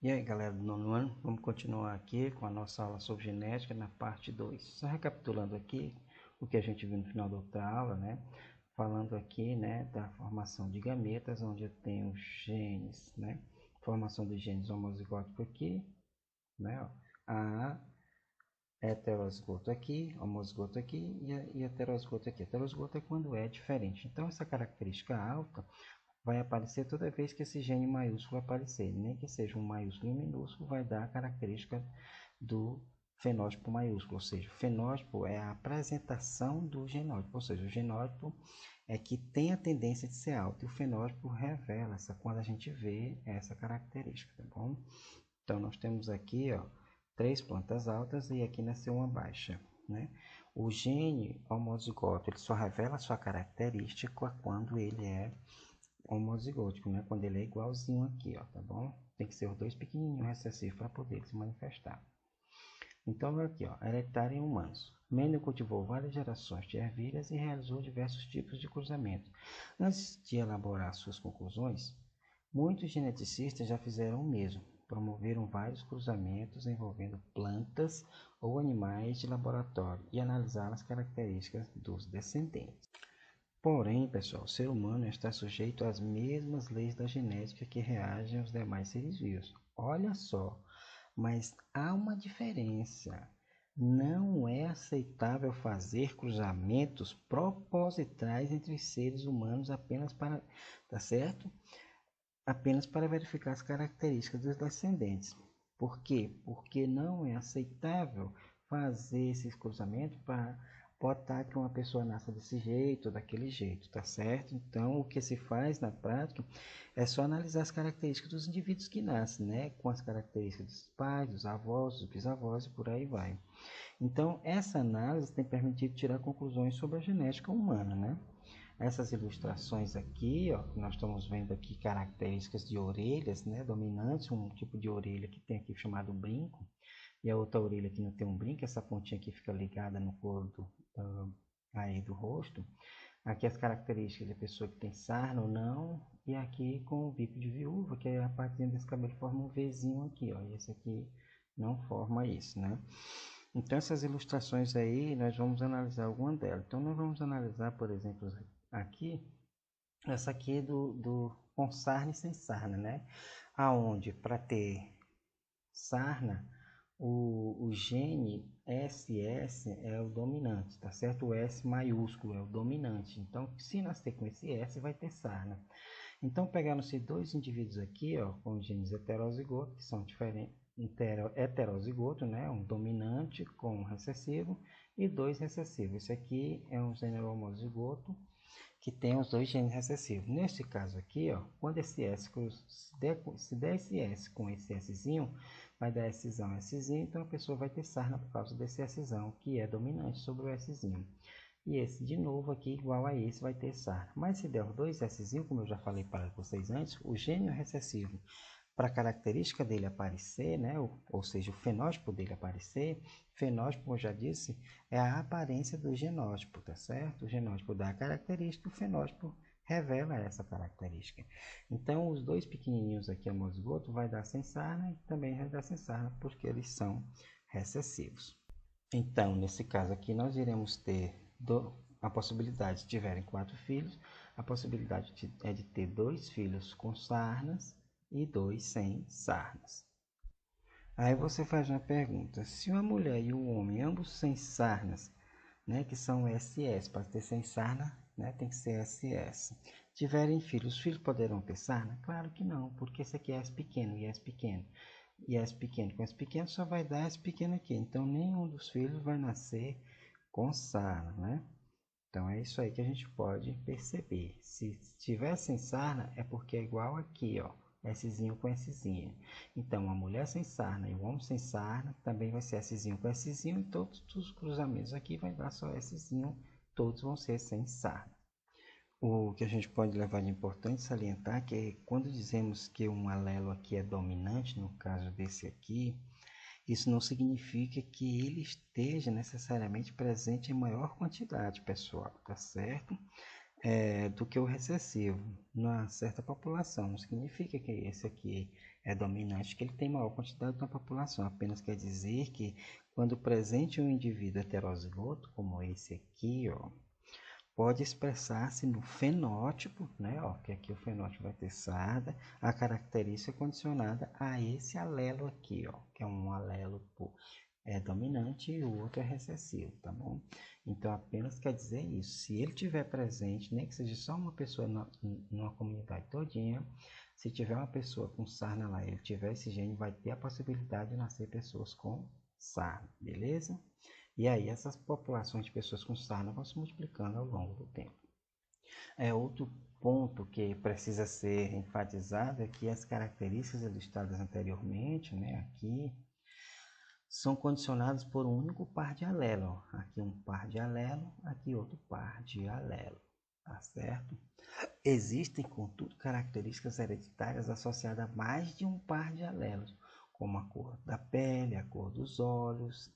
E aí, galera do nono ano, vamos continuar aqui com a nossa aula sobre genética na parte 2. Só recapitulando aqui o que a gente viu no final da outra aula, né? Falando aqui, né, da formação de gametas, onde eu tenho os genes, né? Formação dos genes homozigóticos aqui, né? A heterozigoto aqui, homozigoto aqui e heterozigoto aqui. Heterozigoto é quando é diferente. Então, essa característica alta vai aparecer toda vez que esse gene maiúsculo aparecer. Nem que seja um maiúsculo e um minúsculo, vai dar a característica do fenótipo maiúsculo. Ou seja, o fenótipo é a apresentação do genótipo. Ou seja, o genótipo é que tem a tendência de ser alto. E o fenótipo revela quando a gente vê essa característica, tá bom? Então, nós temos aqui, ó, 3 plantas altas e aqui nasceu uma baixa, né? O gene homozigoto, ele só revela a sua característica quando ele é homozigótico, né? Quando ele é igualzinho aqui, ó, tá bom? Tem que ser os dois pequenininhos recessivos para poder se manifestar. Então, aqui, ó, hereditário em humanos. Mendel cultivou várias gerações de ervilhas e realizou diversos tipos de cruzamentos. Antes de elaborar suas conclusões, muitos geneticistas já fizeram o mesmo. Promoveram vários cruzamentos envolvendo plantas ou animais de laboratório e analisaram as características dos descendentes. Porém, pessoal, o ser humano está sujeito às mesmas leis da genética que reagem aos demais seres vivos. Olha só, mas há uma diferença. Não é aceitável fazer cruzamentos propositais entre seres humanos apenas para, tá certo? Apenas para verificar as características dos descendentes. Por quê? Porque não é aceitável fazer esses cruzamentos para botar que uma pessoa nasça desse jeito ou daquele jeito, tá certo? Então, o que se faz na prática é só analisar as características dos indivíduos que nascem, né? Com as características dos pais, dos avós, dos bisavós e por aí vai. Então, essa análise tem permitido tirar conclusões sobre a genética humana, né? Essas ilustrações aqui, ó, nós estamos vendo aqui características de orelhas, né, dominantes, um tipo de orelha que tem aqui chamado brinco, e a outra orelha que não tem um brinco, essa pontinha aqui fica ligada no couro aí do rosto. Aqui as características da pessoa que tem sarna ou não, e aqui com o bico de viúva, que é a partezinha desse cabelo forma um Vzinho aqui, ó, e esse aqui não forma isso, né? Então, essas ilustrações aí, nós vamos analisar alguma delas. Então, nós vamos analisar, por exemplo, aqui, essa aqui do com sarna e sem sarna, né? Aonde, para ter sarna, o gene SS é o dominante, tá certo? O S maiúsculo é o dominante. Então, se nascer com esse S, vai ter sarna. Então, pegaram-se dois indivíduos aqui, ó, com genes heterozigotos, que são diferentes, heterozigoto, né, um dominante com um recessivo e dois recessivos. Esse aqui é um gênero homozigoto que tem os dois genes recessivos. Neste caso aqui, ó, quando esse S se der esse S com esse Szinho, vai dar Szão, Szinho, então a pessoa vai ter sarna por causa desse Szão, que é dominante sobre o Szinho. E esse de novo aqui, igual a esse, vai ter sarna. Mas se der os dois Szinho, como eu já falei para vocês antes, o gene recessivo, para a característica dele aparecer, né, ou seja, o fenótipo dele aparecer, fenótipo, como eu já disse, é a aparência do genótipo, tá certo? O genótipo dá a característica, o fenótipo revela essa característica. Então, os dois pequenininhos aqui, homozigoto, vai dar sem sarna e também vai dar sem sarna, porque eles são recessivos. Então, nesse caso aqui, nós iremos ter a possibilidade, se tiverem 4 filhos, a possibilidade é de ter 2 filhos com sarnas e 2 sem sarnas. Aí você faz uma pergunta: se uma mulher e um homem, ambos sem sarnas, né, que são SS, para ter sem sarna, né, tem que ser SS, tiverem filhos, os filhos poderão ter sarna? Claro que não, porque esse aqui é S pequeno e S pequeno. E S pequeno com S pequeno só vai dar S pequeno aqui. Então, nenhum dos filhos vai nascer com sarna, né? Então, é isso aí que a gente pode perceber. Se tiver sem sarna, é porque é igual aqui, ó. Szinho com Szinho. Então, a mulher sem sarna e o homem sem sarna também vai ser Szinho com Szinho. E todos os cruzamentos aqui vai dar só Szinho. Todos vão ser sem sarna. O que a gente pode levar de importante salientar é que quando dizemos que um alelo aqui é dominante, no caso desse aqui, isso não significa que ele esteja necessariamente presente em maior quantidade, pessoal, tá certo? Do que o recessivo, numa certa população. Não significa que esse aqui é dominante, que ele tem maior quantidade na população. Apenas quer dizer que quando presente um indivíduo heterozigoto, como esse aqui, ó, pode expressar-se no fenótipo, né? Ó, que aqui o fenótipo vai ter sarda, a característica condicionada a esse alelo aqui, ó, que é um alelo dominante e o outro é recessivo, tá bom? Então apenas quer dizer isso. Se ele tiver presente, nem que seja só uma pessoa numa comunidade todinha, se tiver uma pessoa com sarna lá, ele tiver esse gene, vai ter a possibilidade de nascer pessoas com sarna, beleza? E aí essas populações de pessoas com sarna vão se multiplicando ao longo do tempo. Outro ponto que precisa ser enfatizado é que as características listadas anteriormente, né, aqui, são condicionadas por um único par de alelo. Aqui um par de alelo, aqui outro par de alelo, tá certo? Existem, contudo, características hereditárias associadas a mais de um par de alelos, como a cor da pele, a cor dos olhos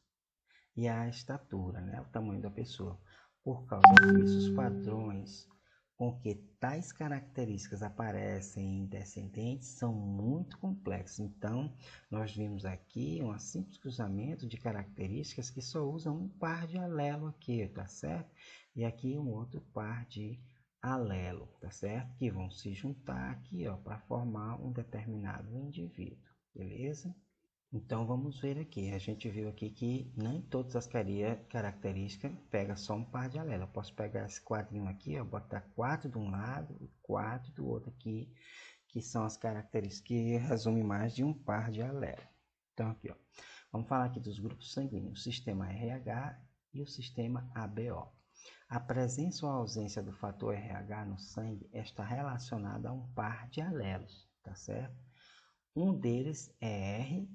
e a estatura, né? O tamanho da pessoa. Por causa disso, os padrões com que tais características aparecem em descendentes são muito complexos. Então, nós vimos aqui um simples cruzamento de características que só usam um par de alelo aqui, tá certo? E aqui um outro par de alelo, tá certo? Que vão se juntar aqui, ó, para formar um determinado indivíduo, beleza? Então vamos ver aqui, a gente viu aqui que nem todas as características pega só um par de alelo. Eu posso pegar esse quadrinho aqui, ó, botar 4 de um lado e 4 do outro aqui, que são as características que resumem mais de um par de alelo. Então aqui, ó, vamos falar aqui dos grupos sanguíneos, o sistema RH e o sistema ABO. A presença ou ausência do fator RH no sangue está relacionada a um par de alelos, tá certo? Um deles é R,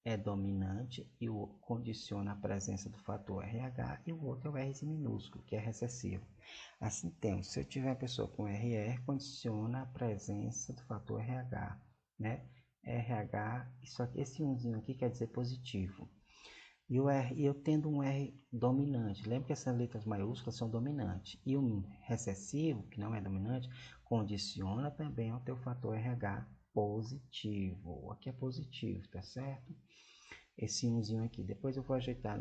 é dominante e condiciona a presença do fator RH, e o outro é o R minúsculo, que é recessivo. Assim temos, se eu tiver uma pessoa com RR, condiciona a presença do fator RH, né? RH, isso aqui, esse umzinho aqui quer dizer positivo. E o R, eu tendo um R dominante, lembra que essas letras maiúsculas são dominantes. E um recessivo, que não é dominante, condiciona também ao teu fator RH positivo. Aqui é positivo, tá certo? Esse umzinho aqui. Depois eu vou ajeitar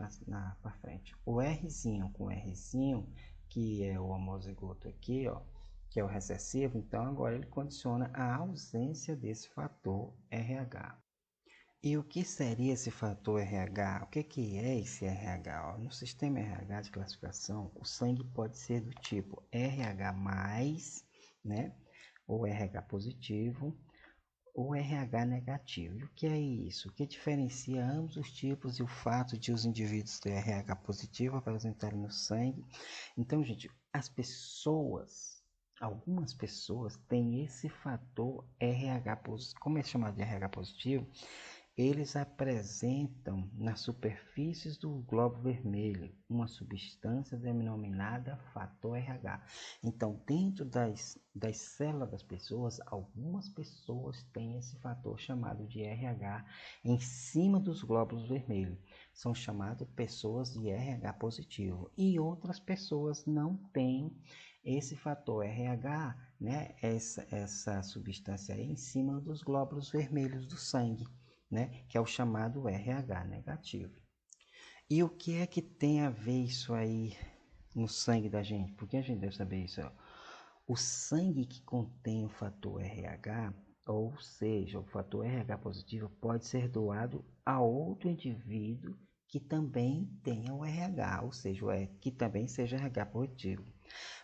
para frente. O Rzinho com Rzinho, que é o homozigoto aqui, ó, que é o recessivo, então agora ele condiciona a ausência desse fator RH. E o que seria esse fator RH? O que é esse RH? No sistema RH de classificação, o sangue pode ser do tipo RH+, né? Ou RH positivo, ou RH negativo. E o que é isso? O que diferencia ambos os tipos e o fato de os indivíduos ter RH positivo apresentarem no sangue? Então, gente, algumas pessoas têm esse fator RH positivo. Como é chamado de RH positivo? Eles apresentam nas superfícies do globo vermelho uma substância denominada fator RH. Então, dentro das células das pessoas, algumas pessoas têm esse fator chamado de RH em cima dos glóbulos vermelhos. São chamadas pessoas de RH positivo. E outras pessoas não têm esse fator RH, né? Essa substância aí em cima dos glóbulos vermelhos do sangue, né? Que é o chamado RH negativo. E o que é que tem a ver isso aí no sangue da gente? Por que a gente deve saber isso? O sangue que contém o fator RH, ou seja, o fator RH positivo, pode ser doado a outro indivíduo que também tenha o RH, ou seja, que também seja RH positivo.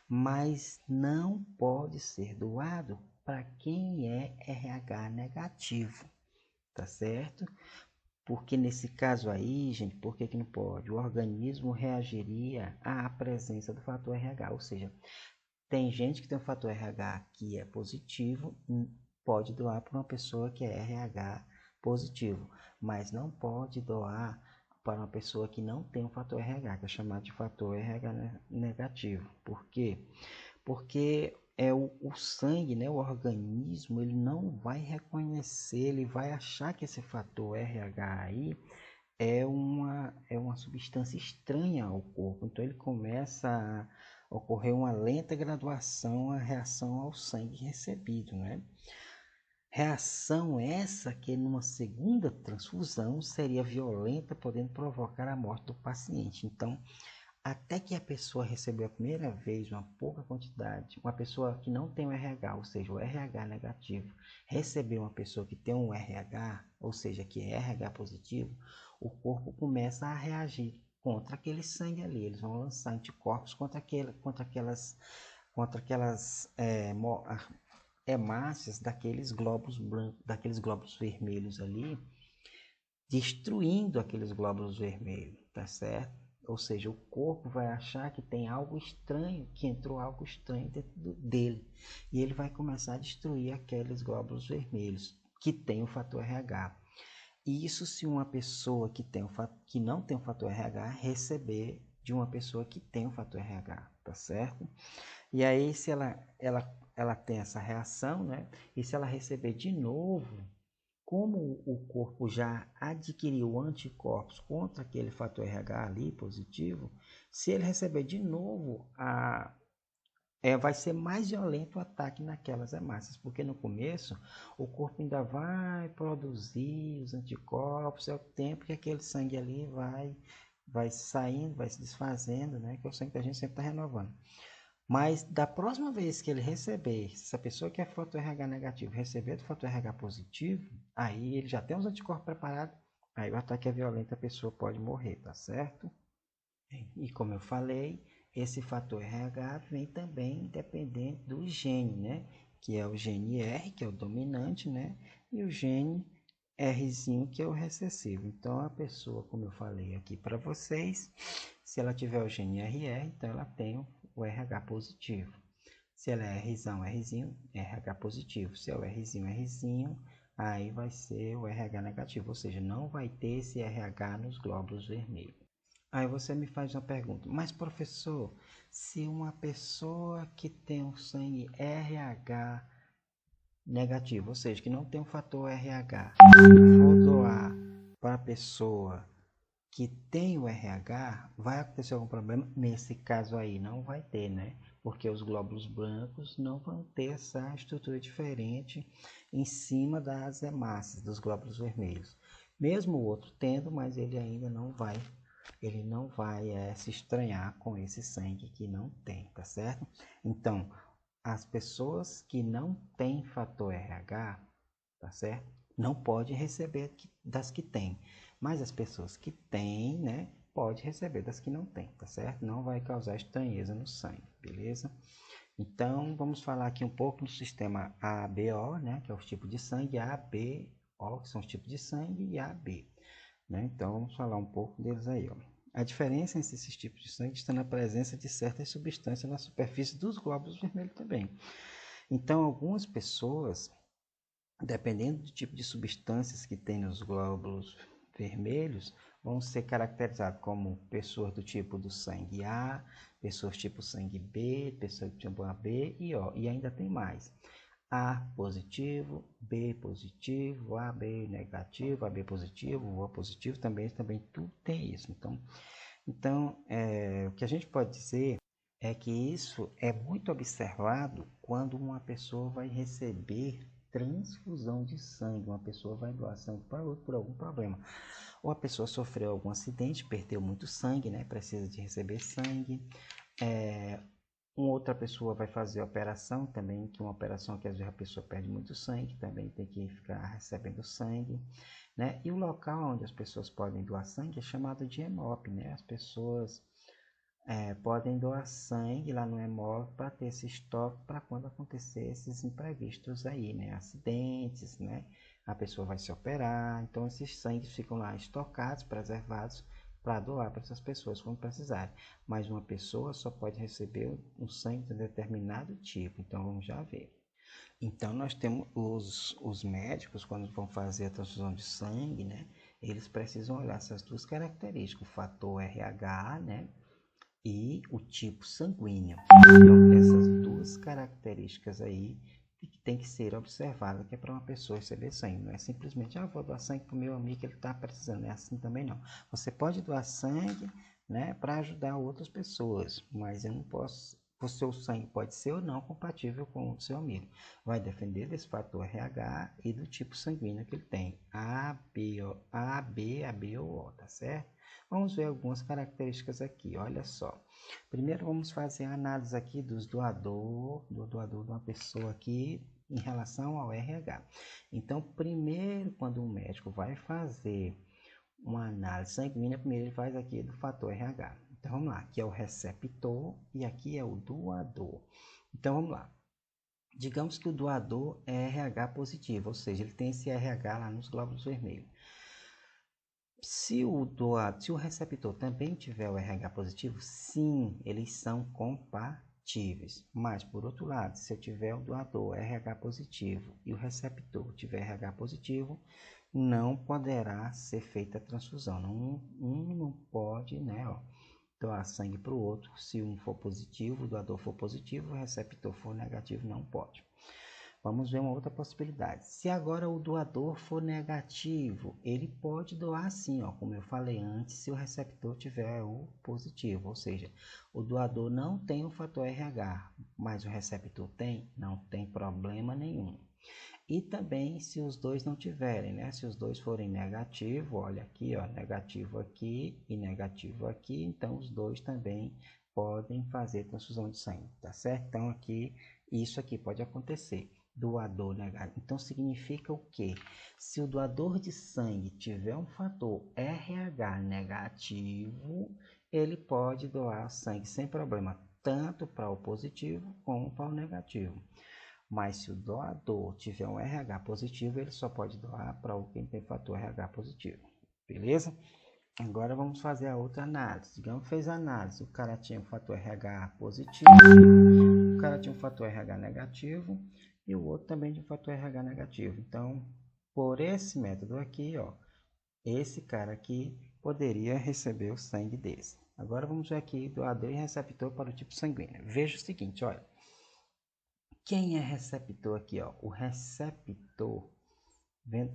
Mas não pode ser doado para quem é RH negativo, tá certo? Porque nesse caso aí, gente, por que não pode? O organismo reagiria à presença do fator RH, ou seja, tem gente que tem um fator RH que é positivo, pode doar para uma pessoa que é RH positivo, mas não pode doar para uma pessoa que não tem um fator RH, que é chamado de fator RH negativo. Por quê? Porque o sangue, né, o organismo, ele não vai reconhecer, ele vai achar que esse fator RH aí é uma substância estranha ao corpo. Então ele começa a ocorrer uma lenta graduação, a reação ao sangue recebido, né? Reação essa que numa segunda transfusão seria violenta, podendo provocar a morte do paciente. Então, até que a pessoa recebeu a primeira vez uma pouca quantidade, uma pessoa que não tem o RH, ou seja, o RH negativo, recebeu uma pessoa que tem um RH, ou seja, que é RH positivo, o corpo começa a reagir contra aquele sangue ali. Eles vão lançar anticorpos contra aquelas hemácias daqueles glóbulos brancos, daqueles glóbulos vermelhos ali, destruindo aqueles glóbulos vermelhos, tá certo? Ou seja, o corpo vai achar que tem algo estranho, que entrou algo estranho dentro dele. E ele vai começar a destruir aqueles glóbulos vermelhos que tem o fator RH. E isso se uma pessoa que não tem o fator RH receber de uma pessoa que tem o fator RH, tá certo? E aí se ela tem essa reação, né? E se ela receber de novo, como o corpo já adquiriu anticorpos contra aquele fator RH ali positivo, se ele receber de novo, vai ser mais violento o ataque naquelas hemácias, porque no começo o corpo ainda vai produzir os anticorpos, é o tempo que aquele sangue ali vai saindo, vai se desfazendo, né? Que o sangue da gente sempre está renovando. Mas da próxima vez que ele receber, se essa pessoa que é fator RH negativo receber do fator RH positivo, aí ele já tem os anticorpos preparados, aí o ataque é violento, a pessoa pode morrer, tá certo? E como eu falei, esse fator RH vem também dependente do gene, né? Que é o gene R, que é o dominante, né? E o gene Rzinho, que é o recessivo. Então, a pessoa, como eu falei aqui para vocês, se ela tiver o gene RR, então ela tem o RH positivo. Se ela é Rzão, Rzinho, RH positivo. Se é o Rzinho, Rzinho, aí vai ser o RH negativo, ou seja, não vai ter esse RH nos glóbulos vermelhos. Aí você me faz uma pergunta, mas professor, se uma pessoa que tem um sangue RH negativo, ou seja, que não tem um fator RH, for doar para a pessoa que tem o RH, vai acontecer algum problema? Nesse caso aí não vai ter, né? Porque os glóbulos brancos não vão ter essa estrutura diferente em cima das hemácias, dos glóbulos vermelhos. Mesmo o outro tendo, mas ele ainda não vai se estranhar com esse sangue que não tem, tá certo? Então, as pessoas que não têm fator RH, tá certo? Não pode receber das que têm, mas as pessoas que têm, né, pode receber das que não têm, tá certo? Não vai causar estranheza no sangue, beleza? Então, vamos falar aqui um pouco do sistema ABO, né, que é os tipos de sangue, ABO, que são os tipos de sangue, e AB, né? Então, vamos falar um pouco deles aí, ó. A diferença entre esses tipos de sangue está na presença de certas substâncias na superfície dos glóbulos vermelhos também. Então, algumas pessoas, dependendo do tipo de substâncias que tem nos glóbulos vermelhos, vão ser caracterizadas como pessoas do tipo do sangue A, pessoas tipo sangue B, pessoas do tipo AB e O. E ainda tem mais. A positivo, B positivo, AB negativo, AB positivo, O positivo, também tudo tem isso. Então o que a gente pode dizer é que isso é muito observado quando uma pessoa vai receber transfusão de sangue, uma pessoa vai doar sangue para outra por algum problema. Ou a pessoa sofreu algum acidente, perdeu muito sangue, né? Precisa de receber sangue. Uma outra pessoa vai fazer operação também, que é uma operação que às vezes a pessoa perde muito sangue, também tem que ficar recebendo sangue, né? E o local onde as pessoas podem doar sangue é chamado de hemop, né? As pessoas podem doar sangue lá no hemop para ter esse estoque para quando acontecer esses imprevistos aí, né? Acidentes, né? A pessoa vai se operar, então esses sangues ficam lá estocados, preservados, para doar para essas pessoas quando precisarem. Mas uma pessoa só pode receber um sangue de um determinado tipo, então vamos já ver. Então nós temos os médicos, quando vão fazer a transfusão de sangue, né? Eles precisam olhar essas duas características, o fator RH, né? E o tipo sanguíneo. Então essas duas características aí tem que ser observada, que é para uma pessoa receber sangue. Não é simplesmente, vou doar sangue para o meu amigo que ele está precisando. É assim também não. Você pode doar sangue, né, para ajudar outras pessoas, mas eu não posso o seu sangue pode ser ou não compatível com o seu amigo. Vai depender desse fator RH e do tipo sanguíneo que ele tem, AB, AB ou O, tá certo? Vamos ver algumas características aqui, olha só. Primeiro vamos fazer a análise aqui do doador de uma pessoa aqui em relação ao RH. Então, primeiro, quando o médico vai fazer uma análise sanguínea, primeiro ele faz aqui do fator RH. Então, vamos lá. Aqui é o receptor e aqui é o doador. Então, vamos lá. Digamos que o doador é RH positivo, ou seja, ele tem esse RH lá nos glóbulos vermelhos. Se o receptor também tiver o RH positivo, sim, eles são compatíveis. Mas, por outro lado, se eu tiver o doador RH positivo e o receptor tiver RH positivo, não poderá ser feita a transfusão. Um não pode, né, doar sangue para o outro. Se um for positivo, o doador for positivo, o receptor for negativo, não pode. Vamos ver uma outra possibilidade. Se agora o doador for negativo, ele pode doar sim, ó, como eu falei antes, se o receptor tiver o positivo. Ou seja, o doador não tem o fator RH, mas o receptor tem, não tem problema nenhum. E também se os dois não tiverem, né? Se os dois forem negativo, olha aqui, ó, negativo aqui e negativo aqui, então os dois também podem fazer transfusão de sangue, tá certo? Então aqui, isso aqui pode acontecer. Doador negativo. Então significa o quê? Se o doador de sangue tiver um fator RH negativo, ele pode doar sangue sem problema, tanto para o positivo como para o negativo. Mas se o doador tiver um RH positivo, ele só pode doar para quem tem fator RH positivo. Beleza? Agora vamos fazer a outra análise. Digamos que fez a análise, o cara tinha um fator RH positivo, o cara tinha um fator RH negativo e o outro também tinha um fator RH negativo. Então, por esse método aqui, ó, esse cara aqui poderia receber o sangue desse. Agora vamos ver aqui doador e receptor para o tipo sanguíneo. Veja o seguinte, olha. Quem é receptor aqui, ó? O receptor,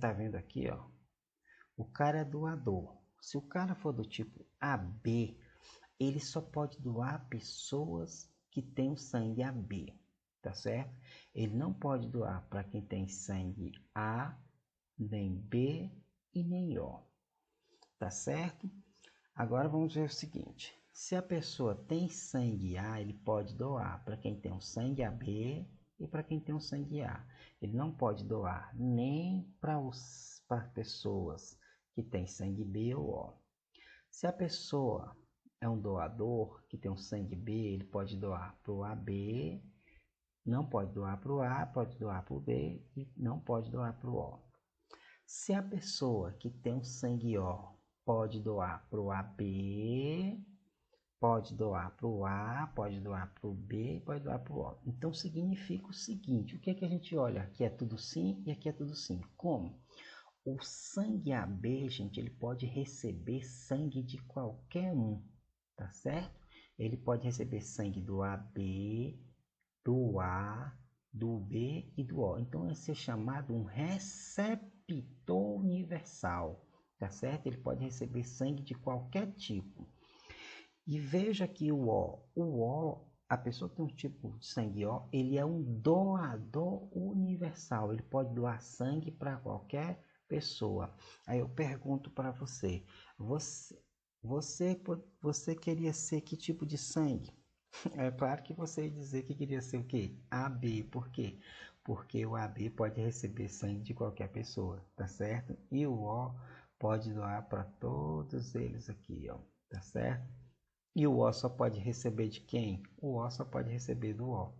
tá vendo aqui, ó? O cara é doador. Se o cara for do tipo AB, ele só pode doar pessoas que têm o sangue AB, tá certo? Ele não pode doar para quem tem sangue A, nem B e nem O, tá certo? Agora vamos ver o seguinte. Se a pessoa tem sangue A, ele pode doar para quem tem um sangue AB e para quem tem um sangue A. Ele não pode doar nem para pessoas que têm sangue B ou O. Se a pessoa é um doador que tem um sangue B, ele pode doar para o AB, não pode doar para o A, pode doar para o B e não pode doar para o O. Se a pessoa que tem um sangue O pode doar para o AB, pode doar para o A, pode doar para o B, pode doar para o O. Então significa o seguinte, o que é que a gente olha? Aqui é tudo sim e aqui é tudo sim. Como? O sangue AB, gente, ele pode receber sangue de qualquer um, tá certo? Ele pode receber sangue do AB, do A, do B e do O. Então, vai ser chamado um receptor universal, tá certo? Ele pode receber sangue de qualquer tipo. E veja que o O, a pessoa que tem um tipo de sangue O, ele é um doador universal. Ele pode doar sangue para qualquer pessoa. Aí eu pergunto para você queria ser que tipo de sangue? É claro que você ia dizer que queria ser o quê? AB. Por quê? Porque o AB pode receber sangue de qualquer pessoa, tá certo? E o O pode doar para todos eles aqui, ó, tá certo? E o O só pode receber de quem? O O só pode receber do O.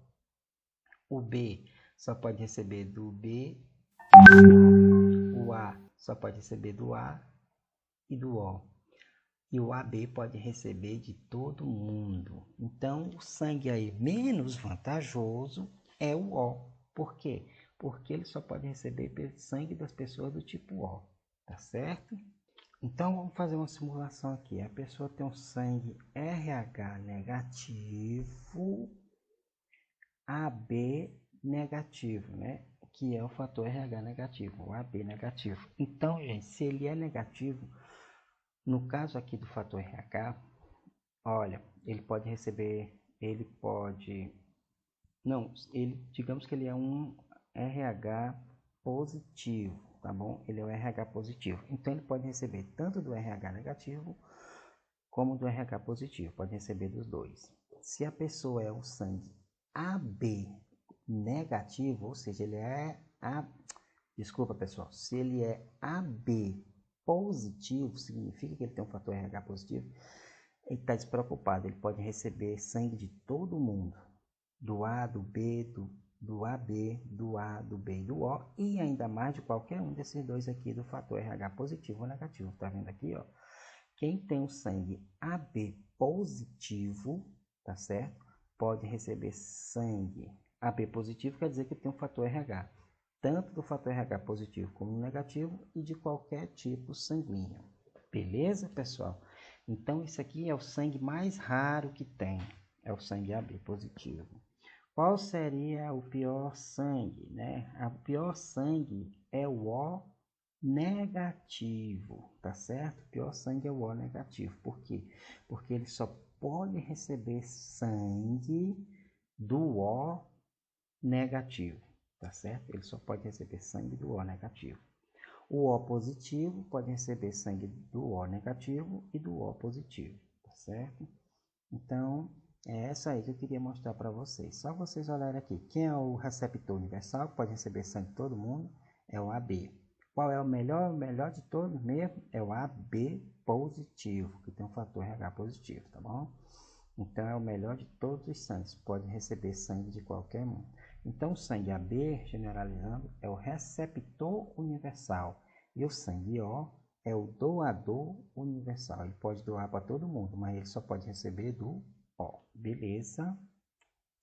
O B só pode receber do B. O A só pode receber do A e do O. E o AB pode receber de todo mundo. Então, o sangue aí menos vantajoso é o O. Por quê? Porque ele só pode receber sangue das pessoas do tipo O, tá certo? Então, vamos fazer uma simulação aqui. A pessoa tem um sangue RH negativo, AB negativo, né? Que é o fator RH negativo, o AB negativo. Então, gente, se ele é negativo, no caso aqui do fator RH, olha, ele pode receber ele pode... Não, digamos que ele é um RH positivo, tá bom? Ele é o RH positivo. Então, ele pode receber tanto do RH negativo como do RH positivo. Pode receber dos dois. Se a pessoa é o sangue AB negativo, ou seja, ele é Desculpa, pessoal. Se ele é AB positivo, significa que ele tem um fator RH positivo, ele está despreocupado. Ele pode receber sangue de todo mundo. Do A, do B, do AB, do A, do B e do O. E ainda mais de qualquer um desses dois aqui do fator RH positivo ou negativo. Tá vendo aqui, ó? Quem tem o sangue AB positivo, tá certo? Pode receber sangue AB positivo, quer dizer que tem um fator RH. Tanto do fator RH positivo como negativo e de qualquer tipo sanguíneo. Beleza, pessoal? Então, isso aqui é o sangue mais raro que tem. É o sangue AB positivo. Qual seria o pior sangue, né? O pior sangue é o O negativo, tá certo? O pior sangue é o O negativo. Por quê? Porque ele só pode receber sangue do O negativo, tá certo? Ele só pode receber sangue do O negativo. O O positivo pode receber sangue do O negativo e do O positivo, tá certo? Então, é essa aí que eu queria mostrar para vocês. Só vocês olharem aqui. Quem é o receptor universal, que pode receber sangue de todo mundo, é o AB. Qual é o melhor? O melhor de todos mesmo é o AB positivo, que tem um fator RH positivo, tá bom? Então, é o melhor de todos os sangues. Pode receber sangue de qualquer um. Então, o sangue AB, generalizando, é o receptor universal. E o sangue O é o doador universal. Ele pode doar para todo mundo, mas ele só pode receber do O. Beleza?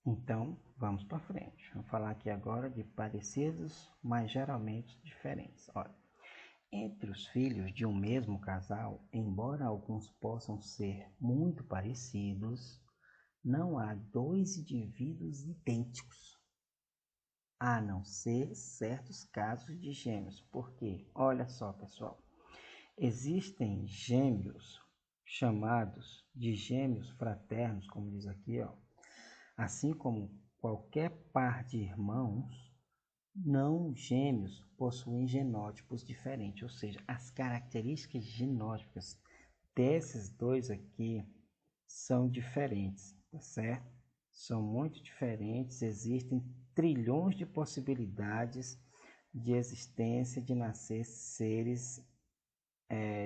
Então, vamos para frente. Vamos falar aqui agora de parecidos, mas geralmente diferentes. Olha, entre os filhos de um mesmo casal, embora alguns possam ser muito parecidos, não há dois indivíduos idênticos, a não ser certos casos de gêmeos. Por quê? Olha só, pessoal. Existem gêmeos chamados de gêmeos fraternos, como diz aqui, ó. Assim como qualquer par de irmãos, não gêmeos possuem genótipos diferentes, ou seja, as características genótipicas desses dois aqui são diferentes, tá certo? São muito diferentes, existem trilhões de possibilidades de existência de nascer seres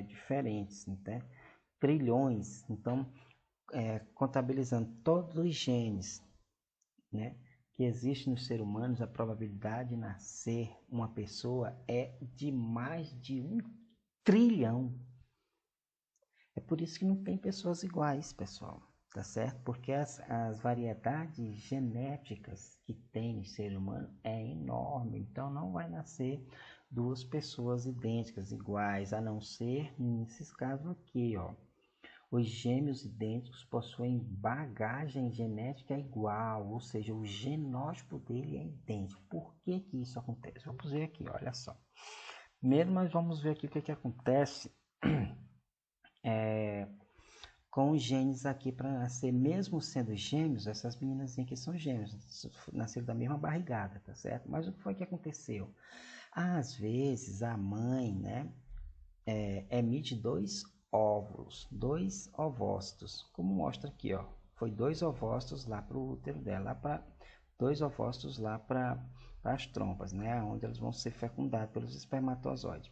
diferentes, né? Trilhões. Então, contabilizando todos os genes, né, que existem nos seres humanos, a probabilidade de nascer uma pessoa é de mais de 1 trilhão. É por isso que não tem pessoas iguais, pessoal, tá certo? Porque as variedades genéticas que tem no ser humano é enorme, então não vai nascer duas pessoas idênticas, iguais, a não ser nesses casos aqui, ó. Os gêmeos idênticos possuem bagagem genética igual, ou seja, o genótipo dele é idêntico. Por que que isso acontece? Vamos ver aqui, olha só. Primeiro nós vamos ver aqui o que que acontece com os genes aqui para nascer, mesmo sendo gêmeos, essas meninas aqui são gêmeos, nasceram da mesma barrigada, tá certo? Mas o que foi que aconteceu? Às vezes a mãe, né, emite dois óvulos, dois ovócitos, como mostra aqui, ó. Foi dois ovócitos lá para o útero dela, dois ovócitos lá para as trompas, né, onde eles vão ser fecundados pelos espermatozoides.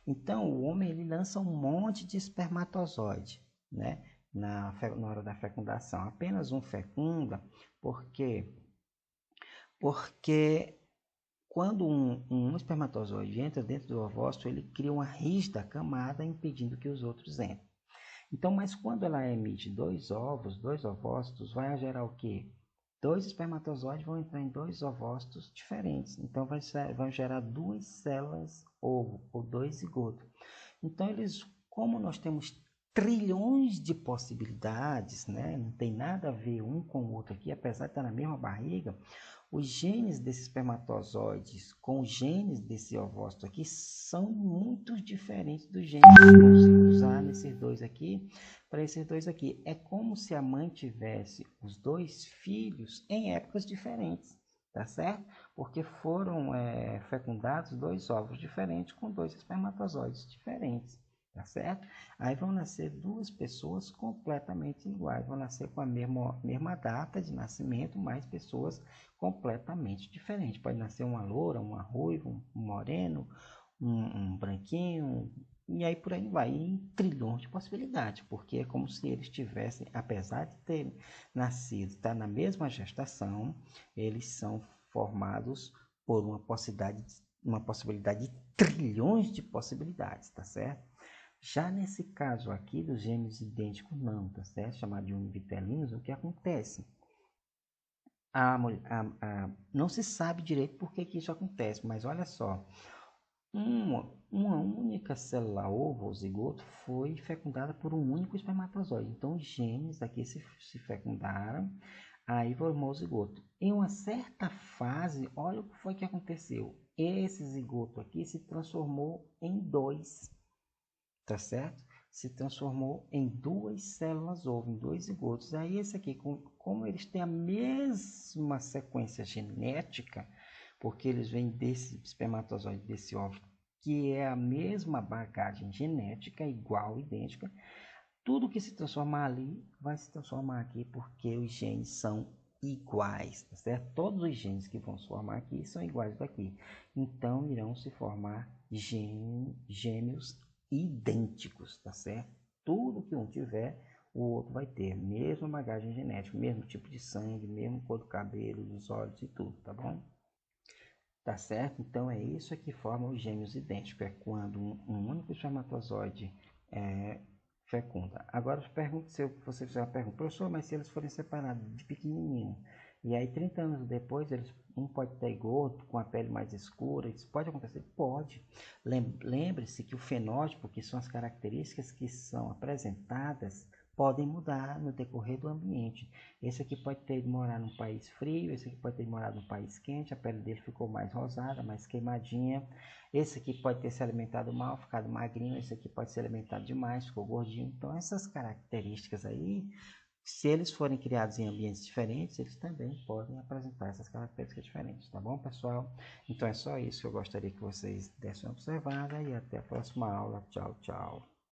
Então, o homem ele lança um monte de espermatozoide, né, na hora da fecundação. Apenas um fecunda, porque quando um espermatozoide entra dentro do ovócito, ele cria uma rígida camada impedindo que os outros entrem. Então, mas quando ela emite dois ovos, dois ovócitos, vai gerar o quê? Dois espermatozoides vão entrar em dois ovócitos diferentes. Então, vai gerar duas células ovo, ou dois zigotos. Então, como nós temos trilhões de possibilidades, né? Não tem nada a ver um com o outro aqui, apesar de estar na mesma barriga, os genes desses espermatozoides com os genes desse ovócito aqui são muito diferentes dos genes dos já nesses dois aqui, para esses dois aqui. É como se a mãe tivesse os dois filhos em épocas diferentes, tá certo? Porque foram fecundados dois ovos diferentes com dois espermatozoides diferentes, tá certo? Aí vão nascer duas pessoas completamente iguais, vão nascer com a mesma data de nascimento, mas pessoas completamente diferentes. Pode nascer uma loura, uma ruiva, um moreno, um branquinho, e aí por aí vai, em trilhões de possibilidades, porque é como se eles tivessem, apesar de terem nascido, estar na mesma gestação, eles são formados por uma possibilidade de trilhões de possibilidades, tá certo? Já nesse caso aqui dos gêmeos idênticos, não, tá certo? Chamado de univitelinos, o que acontece? Não se sabe direito por que isso acontece, mas olha só, uma única célula ovo ou zigoto foi fecundada por um único espermatozoide. Então, os gêmeos aqui se fecundaram, aí formou o zigoto. Em uma certa fase, olha o que foi que aconteceu. Esse zigoto aqui se transformou em dois, tá certo? Se transformou em duas células ovo, em dois zigotos. Aí esse aqui, como eles têm a mesma sequência genética, porque eles vêm desse espermatozoide, desse óvulo, que é a mesma bagagem genética, igual, idêntica, tudo que se transformar ali vai se transformar aqui, porque os genes são iguais, tá certo? Todos os genes que vão se formar aqui são iguais daqui. Então, irão se formar gêmeos idênticos, tá certo? Tudo que um tiver, o outro vai ter. Mesma bagagem genética, mesmo tipo de sangue, mesmo cor do cabelo, dos olhos e tudo, tá bom? Tá certo? Então, é isso que forma os gêmeos idênticos. É quando um único espermatozoide fecunda. Agora, se você fizer uma pergunta, professor, mas se eles forem separados de pequenininho, e aí 30 anos depois, um pode ter goto, com a pele mais escura, isso pode acontecer? Pode. Lembre-se que o fenótipo, que são as características que são apresentadas, podem mudar no decorrer do ambiente. Esse aqui pode ter morado num país frio, esse aqui pode ter morado num país quente, a pele dele ficou mais rosada, mais queimadinha. Esse aqui pode ter se alimentado mal, ficado magrinho, esse aqui pode ser alimentado demais, ficou gordinho. Então essas características aí, se eles forem criados em ambientes diferentes, eles também podem apresentar essas características diferentes, tá bom, pessoal? Então é só isso que eu gostaria que vocês dessem uma observada e até a próxima aula. Tchau, tchau.